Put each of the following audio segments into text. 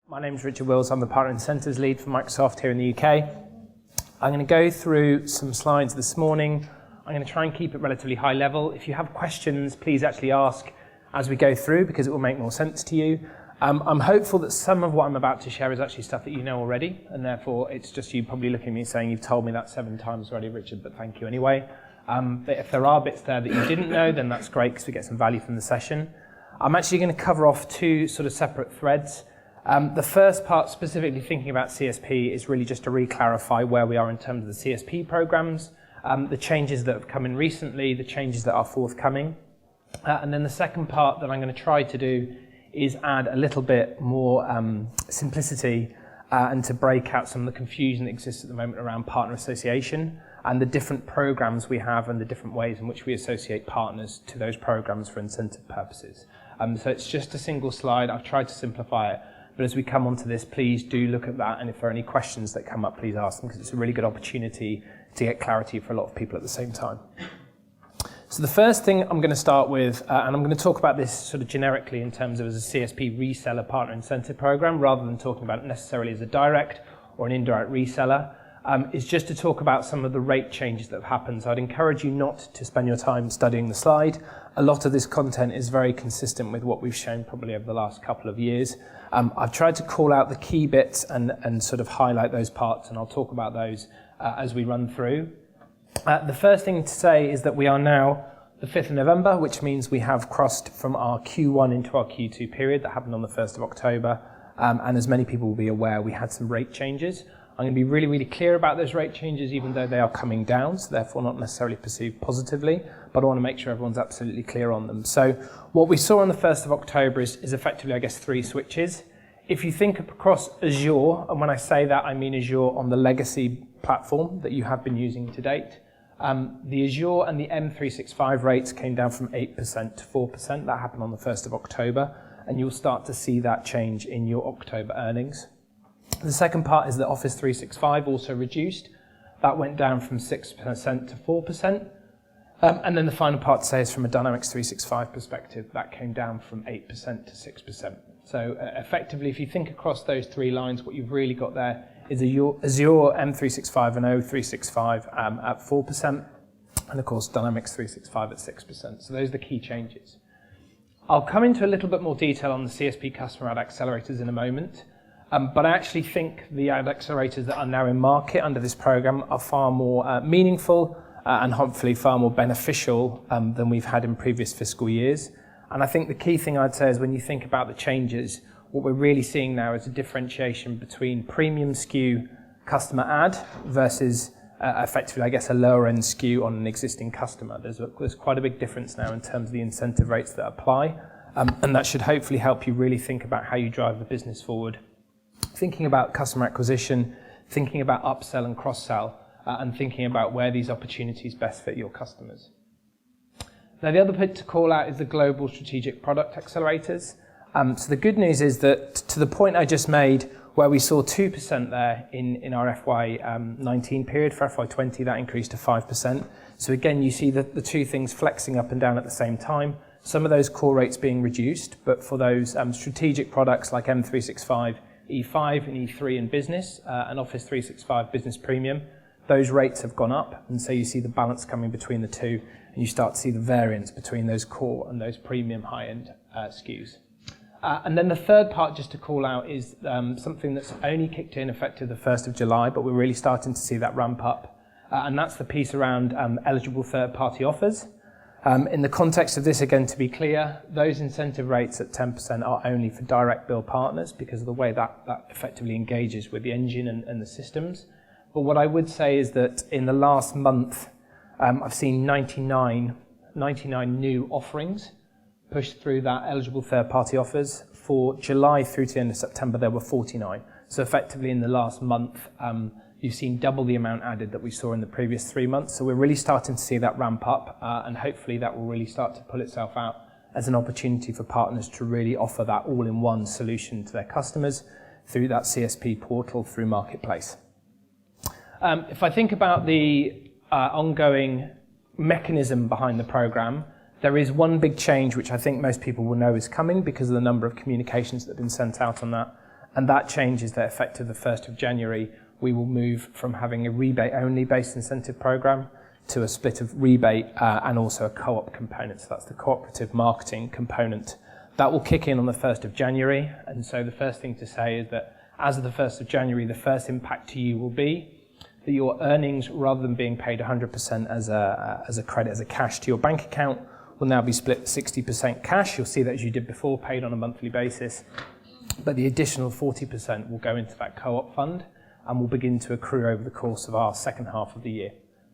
My name is Richard Wills. I'm the Partner Incentives Lead for Microsoft here in the UK. I'm going to go through some slides this morning. I'm going to try and keep it relatively high level. If you have questions, please actually ask as we go through because it will make more sense to you. I'm hopeful that some of what I'm about to share is actually stuff that you know already, and therefore it's just you probably looking at me saying, you've told me that 7 times already, Richard, but thank you anyway. But if there are bits there that you didn't know, then that's great because we get some value from the session. I'm actually going to cover off 2 sort of separate threads. The first part, specifically thinking about CSP, is really just to re-clarify where we are in terms of the CSP programs, the changes that have come in recently, the changes that are forthcoming. And then the second part that I'm going to try to do is add a little bit more simplicity and to break out some of the confusion that exists at the moment around partner association and the different programs we have and the different ways in which we associate partners to those programs for incentive purposes. So it's just a single slide. I've tried to simplify it. But as we come onto this, please do look at that, and if there are any questions that come up, please ask them, because it's a really good opportunity to get clarity for a lot of people at the same time. So the first thing I'm going to start with, and I'm going to talk about this sort of generically in terms of as a CSP reseller partner incentive program, rather than talking about it necessarily as a direct or an indirect reseller, is just to talk about some of the rate changes that have happened. So I'd encourage you not to spend your time studying the slide. A lot of this content is very consistent with what we've shown probably over the last couple of years. I've tried to call out the key bits and sort of highlight those parts, and I'll talk about those as we run through. The first thing to say is that we are now the 5th of November, which means we have crossed from our Q1 into our Q2 period that happened on the 1st of October. And as many people will be aware, we had some rate changes. I'm going to be really, really clear about those rate changes, even though they are coming down, so therefore not necessarily perceived positively, but I want to make sure everyone's absolutely clear on them. So what we saw on the 1st of October is effectively, I guess, 3 switches. If you think across Azure, and when I say that, I mean Azure on the legacy platform that you have been using to date, the Azure and the M365 rates came down from 8% to 4%. That happened on the 1st of October, and you'll start to see that change in your October earnings. The second part is that Office 365 also reduced. That went down from 6% to 4%. And then the final part to say is from a Dynamics 365 perspective, that came down from 8% to 6%. So effectively, if you think across those 3 lines, what you've really got there is Azure M365 and O365 at 4%, and of course Dynamics 365 at 6%. So those are the key changes. I'll come into a little bit more detail on the CSP customer ad accelerators in a moment. But I actually think the ad accelerators that are now in market under this program are far more meaningful and hopefully far more beneficial than we've had in previous fiscal years. And I think the key thing I'd say is when you think about the changes, what we're really seeing now is a differentiation between premium SKU customer ad versus effectively, I guess, a lower end SKU on an existing customer. There's quite a big difference now in terms of the incentive rates that apply. And that should hopefully help you really think about how you drive the business forward. Thinking about customer acquisition, thinking about upsell and cross-sell, and thinking about where these opportunities best fit your customers. Now, the other bit to call out is the global strategic product accelerators. So the good news is that to the point I just made, where we saw 2% there in our FY19 period, for FY20 that increased to 5%. So again, you see the 2 things flexing up and down at the same time. Some of those core rates being reduced, but for those strategic products like M365, E5 and E3 in business, and Office 365 Business Premium, those rates have gone up, and so you see the balance coming between the 2, and you start to see the variance between those core and those premium high-end SKUs. And then the third part, just to call out, is something that's only kicked in effective the 1st of July, but we're really starting to see that ramp up, and that's the piece around eligible third-party offers. In the context of this, again, to be clear, those incentive rates at 10% are only for direct bill partners because of the way that effectively engages with the engine and the systems. But what I would say is that in the last month, I've seen 99 new offerings pushed through that eligible third-party offers. For July through to the end of September, there were 49. So effectively in the last month, you've seen double the amount added that we saw in the previous 3 months. So we're really starting to see that ramp up, and hopefully that will really start to pull itself out as an opportunity for partners to really offer that all-in-one solution to their customers through that CSP portal through Marketplace. If I think about the ongoing mechanism behind the program, there is one big change which I think most people will know is coming because of the number of communications that have been sent out on that, And that changes that effective the 1st of January, we will move from having a rebate-only based incentive program to a split of rebate and also a co-op component. So that's the cooperative marketing component. That will kick in on the 1st of January. And so the first thing to say is that as of the 1st of January, the first impact to you will be that your earnings, rather than being paid 100% as a credit, as a cash to your bank account, will now be split 60% cash. You'll see that as you did before, paid on a monthly basis. But the additional 40% will go into that co-op fund and will begin to accrue over the course of our second half of the year.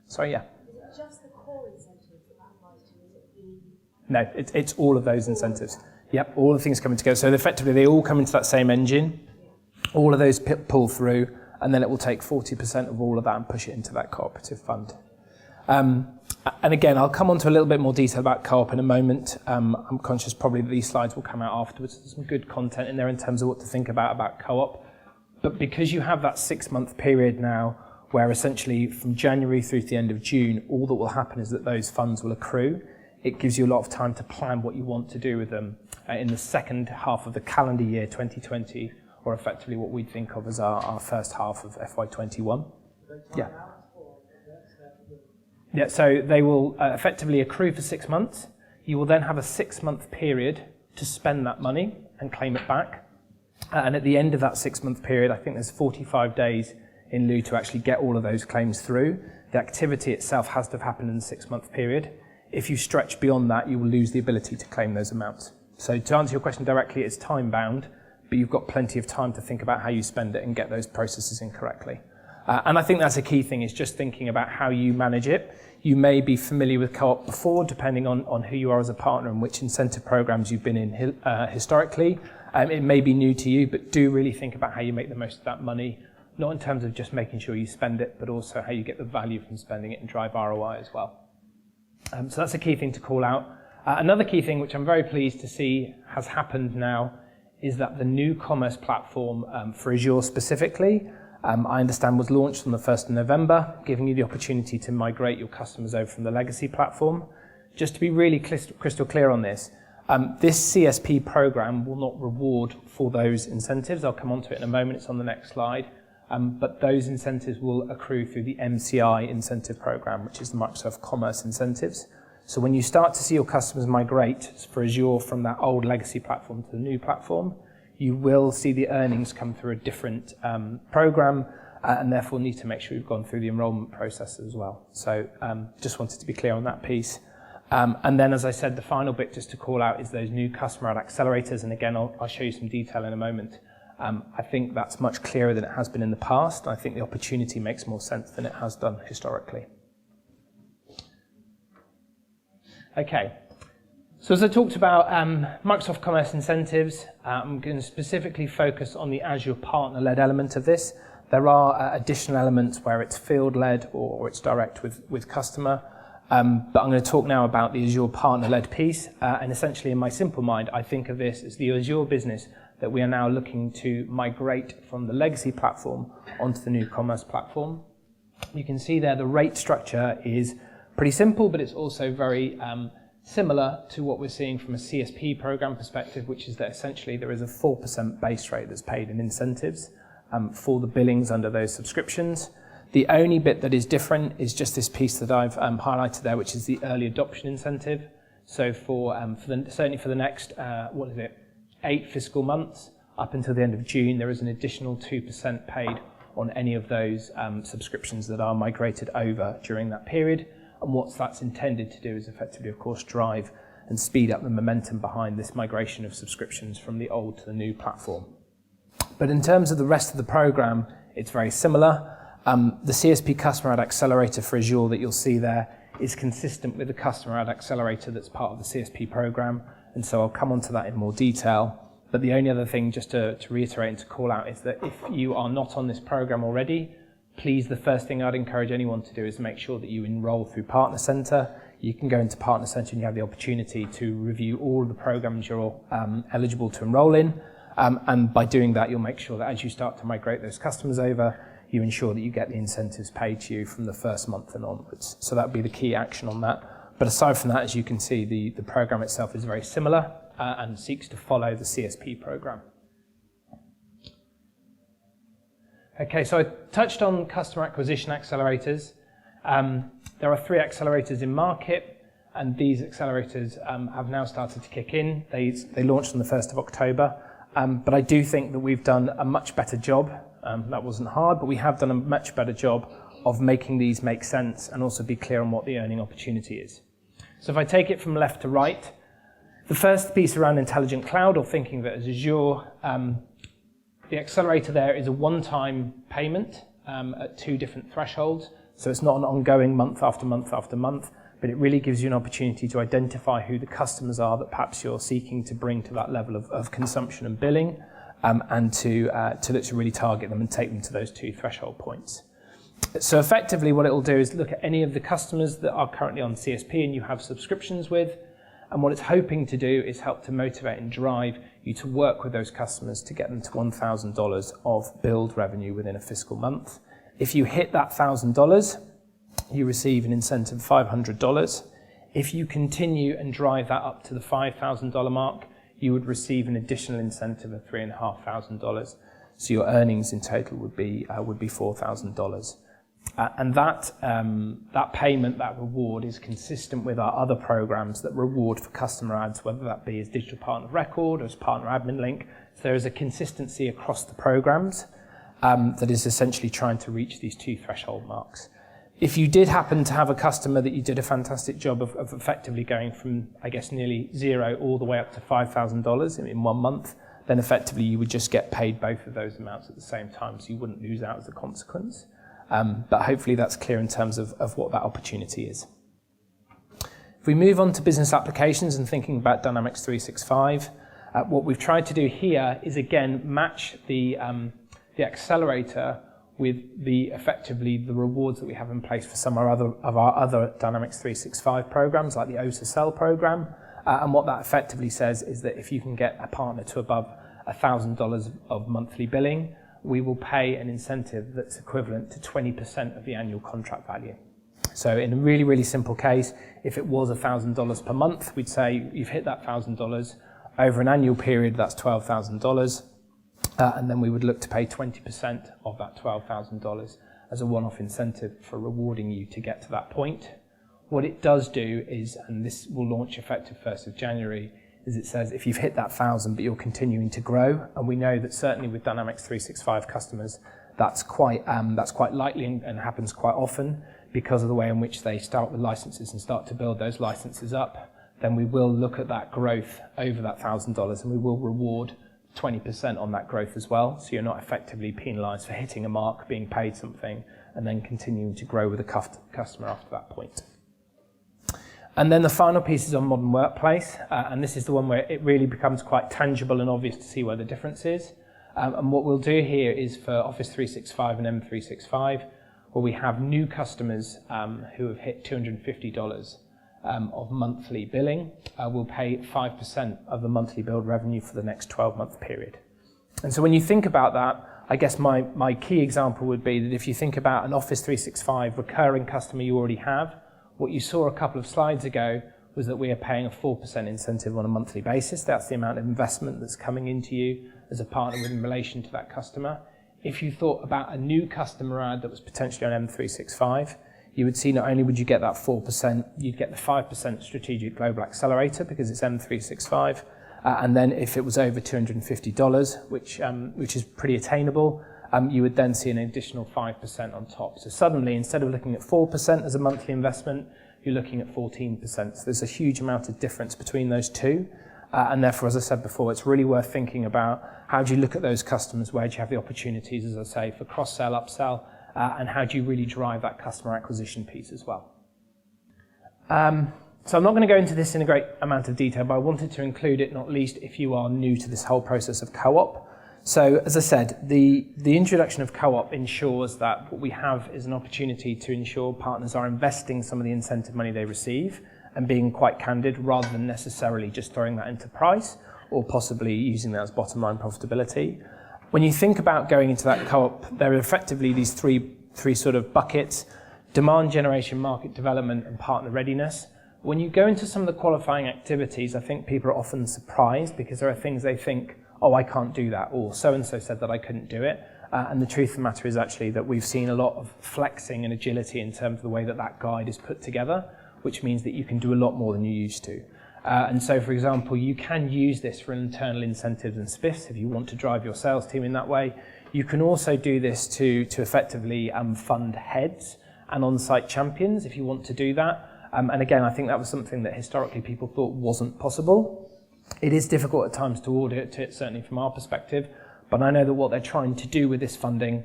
So, yeah. Is it just the core incentives that applies to? Is it the... No, it's all of those incentives. Yep, all the things coming together. So effectively, they all come into that same engine. All of those pull through, and then it will take 40% of all of that and push it into that cooperative fund. And again, I'll come on to a little bit more detail about co-op in a moment. I'm conscious probably that these slides will come out afterwards. There's some good content in there in terms of what to think about co-op. But because you have that 6-month period now, where essentially from January through to the end of June, all that will happen is that those funds will accrue. It gives you a lot of time to plan what you want to do with them in the second half of the calendar year 2020, or effectively what we'd think of as our first half of FY21. Yeah. Yeah, so they will effectively accrue for 6 months. You will then have a 6-month period to spend that money and claim it back. And at the end of that 6-month period, I think there's 45 days in lieu to actually get all of those claims through. The activity itself has to have happened in the 6-month period. If you stretch beyond that, you will lose the ability to claim those amounts. So to answer your question directly, it's time-bound, but you've got plenty of time to think about how you spend it and get those processes in correctly. And I think that's a key thing, is just thinking about how you manage it. You may be familiar with co-op before, depending on who you are as a partner and which incentive programs you've been in historically. It may be new to you, but do really think about how you make the most of that money, not in terms of just making sure you spend it, but also how you get the value from spending it and drive ROI as well. So that's a key thing to call out. Another key thing, which I'm very pleased to see has happened now, is that the new commerce platform for Azure specifically, I understand was launched on the 1st of November, giving you the opportunity to migrate your customers over from the legacy platform. Just to be really crystal clear on this, this CSP program will not reward for those incentives. I'll come on to it in a moment, it's on the next slide. But those incentives will accrue through the MCI incentive program, which is the Microsoft Commerce incentives. So when you start to see your customers migrate for Azure from that old legacy platform to the new platform, you will see the earnings come through a different program, and therefore need to make sure you've gone through the enrollment process as well. So just wanted to be clear on that piece. And then, as I said, the final bit just to call out is those new customer ad accelerators. And again, I'll show you some detail in a moment. I think that's much clearer than it has been in the past. I think the opportunity makes more sense than it has done historically. Okay. So as I talked about Microsoft Commerce incentives, I'm going to specifically focus on the Azure partner-led element of this. There are additional elements where it's field-led or it's direct with customer. But I'm going to talk now about the Azure partner-led piece. And essentially, in my simple mind, I think of this as the Azure business that we are now looking to migrate from the legacy platform onto the new commerce platform. You can see there the rate structure is pretty simple, but it's also very similar to what we're seeing from a CSP program perspective, which is that essentially there is a 4% base rate that's paid in incentives for the billings under those subscriptions. The only bit that is different is just this piece that I've highlighted there, which is the early adoption incentive. So certainly for the next, 8 fiscal months, up until the end of June, there is an additional 2% paid on any of those subscriptions that are migrated over during that period. And what that's intended to do is effectively, of course, drive and speed up the momentum behind this migration of subscriptions from the old to the new platform. But in terms of the rest of the program, it's very similar. The CSP Customer Ad Accelerator for Azure that you'll see there is consistent with the Customer Ad Accelerator that's part of the CSP program. And so I'll come on to that in more detail. But the only other thing just to reiterate and to call out is that if you are not on this program already, please, the first thing I'd encourage anyone to do is make sure that you enroll through Partner Center. You can go into Partner Center and you have the opportunity to review all of the programs you're eligible to enroll in. And by doing that, you'll make sure that as you start to migrate those customers over, you ensure that you get the incentives paid to you from the first month and onwards. So that would be the key action on that. But aside from that, as you can see, the program itself is very similar and seeks to follow the CSP program. Okay, so I touched on customer acquisition accelerators. There are 3 accelerators in market, and these accelerators have now started to kick in. They launched on the 1st of October, but I do think that we've done a much better job. That wasn't hard, but we have done a much better job of making these make sense and also be clear on what the earning opportunity is. So if I take it from left to right, the first piece around intelligent cloud, or thinking of it as Azure, the accelerator there is a one-time payment at 2 different thresholds. So it's not an ongoing month after month after month, but it really gives you an opportunity to identify who the customers are that perhaps you're seeking to bring to that level of consumption and billing, and to look to really target them and take them to those 2 threshold points. So effectively what it will do is look at any of the customers that are currently on CSP and you have subscriptions with, and what it's hoping to do is help to motivate and drive you to work with those customers to get them to $1,000 of billed revenue within a fiscal month. If you hit that $1,000, you receive an incentive of $500. If you continue and drive that up to the $5,000 mark, you would receive an additional incentive of $3,500. So your earnings in total would be $4,000. And that payment, that reward, is consistent with our other programs that reward for customer ads, whether that be as digital partner of record or as partner admin link. So there is a consistency across the programs that is essentially trying to reach these 2 threshold marks. If you did happen to have a customer that you did a fantastic job of effectively going from, I guess, nearly 0 all the way up to $5,000 in 1 month, then effectively you would just get paid both of those amounts at the same time, so you wouldn't lose out as a consequence. But hopefully that's clear in terms of what that opportunity is. If we move on to business applications and thinking about Dynamics 365, what we've tried to do here is again match the accelerator with effectively the rewards that we have in place for some of our other Dynamics 365 programs, like the OSA Sell program. And what that effectively says is that if you can get a partner to above $1,000 of monthly billing, we will pay an incentive that's equivalent to 20% of the annual contract value. So in a really, really simple case, if it was $1,000 per month, we'd say you've hit that $1,000. Over an annual period, that's $12,000. And then we would look to pay 20% of that $12,000 as a one-off incentive for rewarding you to get to that point. What it does do is, and this will launch effective 1st of January, is it says if you've hit that 1,000 but you're continuing to grow, and we know that certainly with Dynamics 365 customers, that's quite likely and happens quite often because of the way in which they start with licenses and start to build those licenses up, then we will look at that growth over that $1,000 and we will reward 20% on that growth as well. So you're not effectively penalised for hitting a mark, being paid something, and then continuing to grow with a customer after that point. And then the final piece is on modern workplace, and this is the one where it really becomes quite tangible and obvious to see where the difference is. And what we'll do here is for Office 365 and M365, where we have new customers who have hit $250 of monthly billing, will pay 5% of the monthly billed revenue for the next 12-month period. And so when you think about that, I guess my key example would be that if you think about an Office 365 recurring customer you already have, what you saw a couple of slides ago was that we are paying a 4% incentive on a monthly basis. That's the amount of investment that's coming into you as a partner in relation to that customer. If you thought about a new customer ad that was potentially on M365, you would see not only would you get that 4%, you'd get the 5% strategic global accelerator because it's M365, and then if it was over $250, which is pretty attainable, you would then see an additional 5% on top. So suddenly, instead of looking at 4% as a monthly investment, you're looking at 14%. So there's a huge amount of difference between those two. And therefore, as I said before, it's really worth thinking about how do you look at those customers, where do you have the opportunities, as I say, for cross-sell, upsell, and how do you really drive that customer acquisition piece as well. So I'm not going to go into this in a great amount of detail, but I wanted to include it, not least if you are new to this whole process of co-op. So, as I said, the introduction of co-op ensures that what we have is an opportunity to ensure partners are investing some of the incentive money they receive and being quite candid rather than necessarily just throwing that into price or possibly using that as bottom line profitability. When you think about going into that co-op, there are effectively these three sort of buckets: demand generation, market development, and partner readiness. When you go into some of the qualifying activities, I think people are often surprised because there are things they think oh, I can't do that, or so-and-so said that I couldn't do it. And the truth of the matter is actually that we've seen a lot of flexing and agility in terms of the way that that guide is put together, which means that you can do a lot more than you used to. And so, for example, you can use this for internal incentives and spiffs if you want to drive your sales team in that way. You can also do this to effectively fund heads and on-site champions if you want to do that. And again, I think that was something that historically people thought wasn't possible. It is difficult at times to audit it, certainly from our perspective, but I know that what they're trying to do with this funding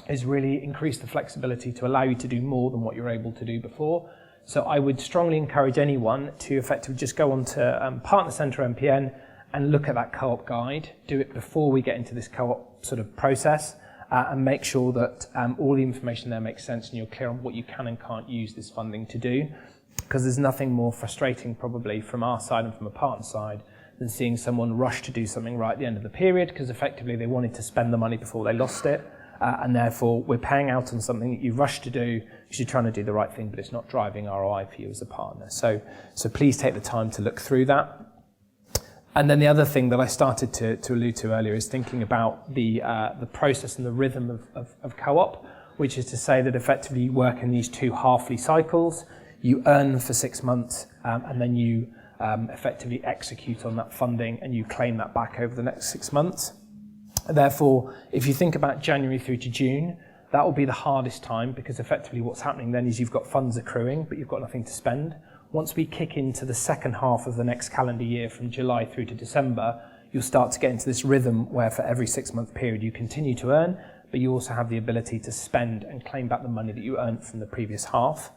is really increase the flexibility to allow you to do more than what you're able to do before. So I would strongly encourage anyone to effectively just go onto Partner Center MPN and look at that co-op guide, do it before we get into this co-op sort of process, and make sure that all the information there makes sense and you're clear on what you can and can't use this funding to do. Because there's nothing more frustrating probably from our side and from a partner side than seeing someone rush to do something right at the end of the period because effectively they wanted to spend the money before they lost it. And therefore we're paying out on something that you rushed to do because you're trying to do the right thing, but it's not driving ROI for you as a partner. So please take the time to look through that. And then the other thing that I started to allude to earlier is thinking about the process and the rhythm of co-op, which is to say that effectively you work in these two halfly cycles, you earn for 6 months, and then you effectively execute on that funding and you claim that back over the next 6 months. Therefore, if you think about January through to June, that will be the hardest time because effectively what's happening then is you've got funds accruing, but you've got nothing to spend. Once we kick into the second half of the next calendar year from July through to December, you'll start to get into this rhythm where for every 6 month period you continue to earn, but you also have the ability to spend and claim back the money that you earned from the previous half.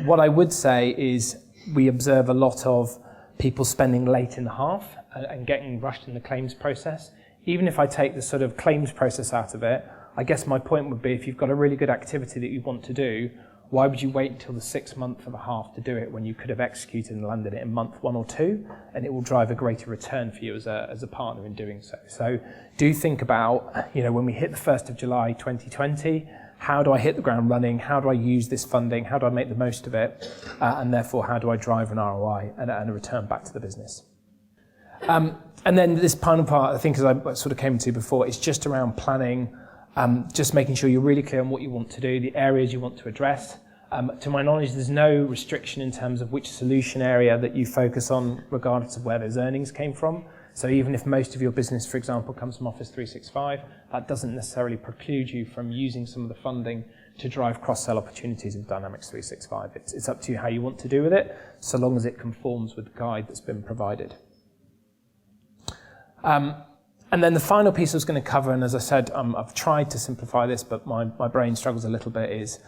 What I would say is we observe a lot of people spending late in the half and getting rushed in the claims process. Even if I take the sort of claims process out of it, I guess my point would be if you've got a really good activity that you want to do, why would you wait until the 6 month of the half to do it when you could have executed and landed it in month 1 or 2, and it will drive a greater return for you as a partner in doing so. So do think about, when we hit the 1st of July 2020, how do I hit the ground running? How do I use this funding? How do I make the most of it? And therefore, how do I drive an ROI and a return back to the business? And then this final part, I think, as I sort of came to before, is just around planning, just making sure you're really clear on what you want to do, the areas you want to address. To my knowledge, there's no restriction in terms of which solution area that you focus on, regardless of where those earnings came from. So even if most of your business, for example, comes from Office 365, that doesn't necessarily preclude you from using some of the funding to drive cross-sell opportunities with Dynamics 365. It's up to you how you want to do with it, so long as it conforms with the guide that's been provided. And then the final piece I was going to cover, and as I said, I've tried to simplify this, but my brain struggles a little bit, is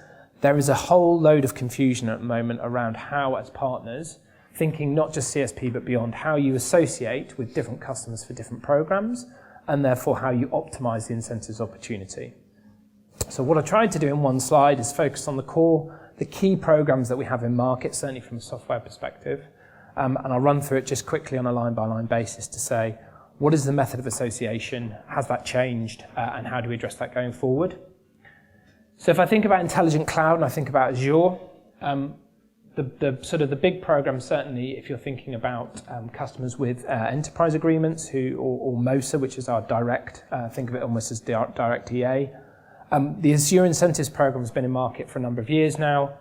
there is a whole load of confusion at the moment around how, as partners, thinking not just CSP but beyond, how you associate with different customers for different programs, and therefore how you optimize the incentives opportunity. So what I tried to do in one slide is focus on the key programs that we have in market, certainly from a software perspective, and I'll run through it just quickly on a line-by-line basis to say, what is the method of association? Has that changed? And how do we address that going forward? So if I think about intelligent cloud and I think about Azure, the sort of the big program, certainly if you're thinking about customers with enterprise agreements or MOSA, which is our direct, think of it almost as direct EA. The Azure Incentives program has been in market for a number of years now.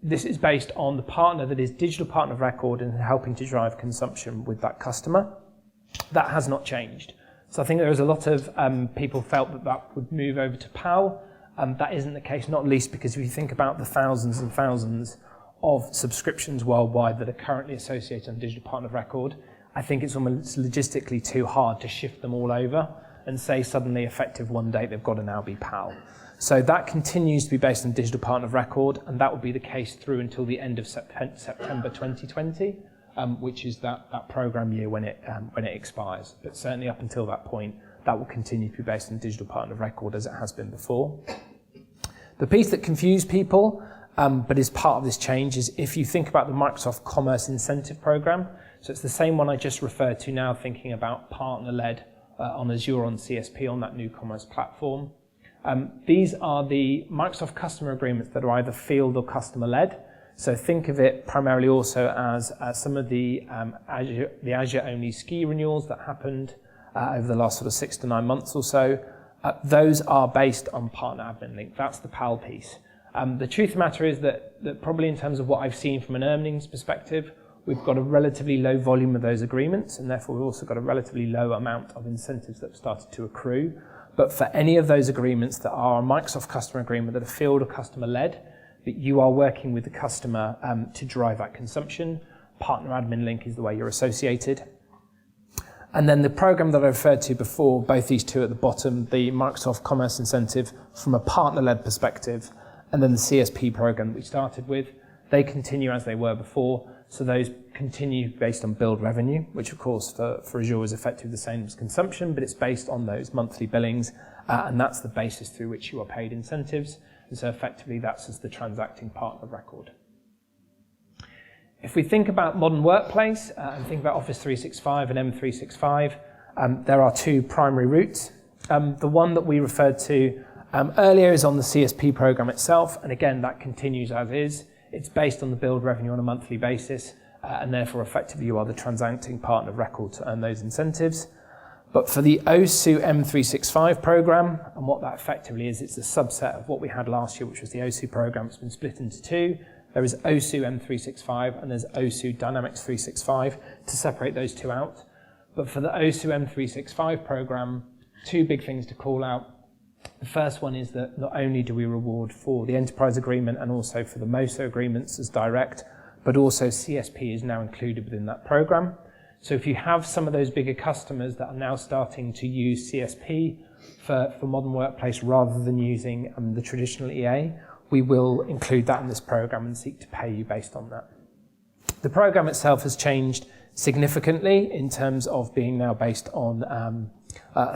This is based on the partner that is digital partner of record and helping to drive consumption with that customer. That has not changed. So I think there was a lot of people felt that would move over to PAL. That isn't the case, not least because if you think about the thousands and thousands of subscriptions worldwide that are currently associated on digital partner of record, I think it's almost logistically too hard to shift them all over and say suddenly effective one date they've got to now be PAL. So that continues to be based on digital partner of record, and that will be the case through until the end of September 2020. Which is that program year when it expires. But certainly up until that point, that will continue to be based on digital partner of record as it has been before. The piece that confused people, but is part of this change, is if you think about the Microsoft Commerce Incentive Program, so it's the same one I just referred to now, thinking about partner-led on Azure, on CSP, on that new commerce platform. These are the Microsoft customer agreements that are either field or customer-led. So think of it primarily also as some of the Azure-only ski renewals that happened, over the last sort of 6 to 9 months or so. Those are based on partner admin link. That's the PAL piece. The truth of the matter is that probably in terms of what I've seen from an earnings perspective, we've got a relatively low volume of those agreements, and therefore we've also got a relatively low amount of incentives that have started to accrue. But for any of those agreements that are a Microsoft customer agreement that are field or customer led, that you are working with the customer to drive that consumption, partner admin link is the way you're associated. And then the program that I referred to before, both these two at the bottom, the Microsoft Commerce Incentive from a partner-led perspective, and then the CSP program that we started with, they continue as they were before. So those continue based on billed revenue, which of course for Azure is effectively the same as consumption, but it's based on those monthly billings, and that's the basis through which you are paid incentives. And so effectively that's as the transacting partner record. If we think about modern workplace and think about Office 365 and M365, there are two primary routes. The one that we referred to earlier is on the CSP program itself, and again that continues as is. It's based on the billed revenue on a monthly basis, and therefore effectively you are the transacting partner of record to earn those incentives. But for the OSU M365 program, and what that effectively is, it's a subset of what we had last year, which was the OSU program. It's been split into two. There is OSU M365 and there's OSU Dynamics 365 to separate those two out. But for the OSU M365 program, two big things to call out. The first one is that not only do we reward for the enterprise agreement and also for the MOSO agreements as direct, but also CSP is now included within that program. So if you have some of those bigger customers that are now starting to use CSP for modern workplace rather than using the traditional EA, we will include that in this program and seek to pay you based on that. The program itself has changed significantly in terms of being now based on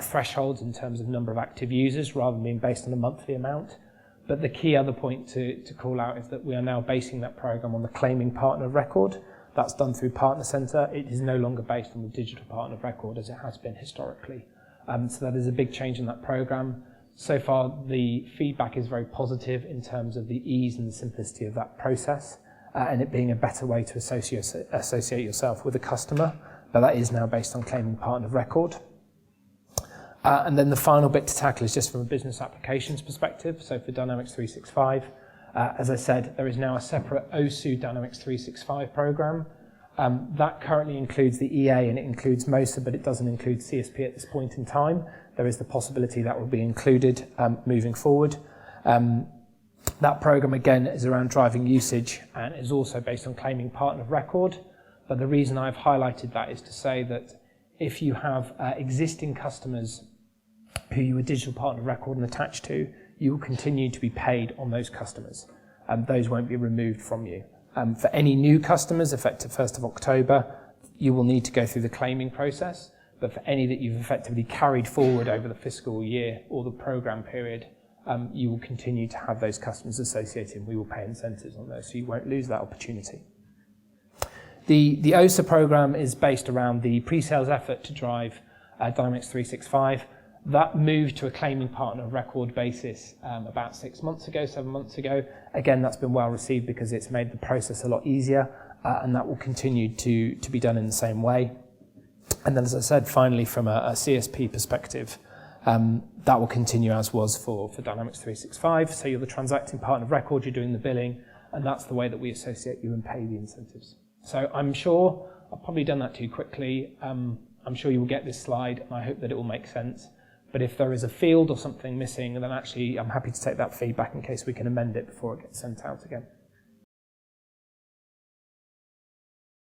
thresholds in terms of number of active users rather than being based on a monthly amount. But the key other point to call out is that we are now basing that program on the claiming partner of record. That's done through Partner Center. It is no longer based on the digital partner of record as it has been historically. So that is a big change in that program. So far, the feedback is very positive in terms of the ease and the simplicity of that process, and it being a better way to associate yourself with a customer. But that is now based on claiming partner of record. And then the final bit to tackle is just from a business applications perspective. So for Dynamics 365, as I said, there is now a separate OSU Dynamics 365 program. That currently includes the EA and it includes MOSA, but it doesn't include CSP at this point in time. There is the possibility that will be included moving forward. That program, again, is around driving usage and is also based on claiming partner of record. But the reason I've highlighted that is to say that if you have existing customers who you are digital partner of record and attached to, you will continue to be paid on those customers. Those won't be removed from you. For any new customers, effective 1st of October, you will need to go through the claiming process. But for any that you've effectively carried forward over the fiscal year or the program period, you will continue to have those customers associated and we will pay incentives on those, so you won't lose that opportunity. The OSA program is based around the pre-sales effort to drive Dynamics 365. That moved to a claiming partner of record basis about 7 months ago. Again, that's been well received because it's made the process a lot easier, and that will continue to be done in the same way. And then, as I said, finally, from a CSP perspective, that will continue as was for Dynamics 365. So you're the transacting partner of record, you're doing the billing, and that's the way that we associate you and pay the incentives. So I'm sure I've probably done that too quickly. I'm sure you will get this slide, and I hope that it will make sense. But if there is a field or something missing, then actually I'm happy to take that feedback in case we can amend it before it gets sent out again.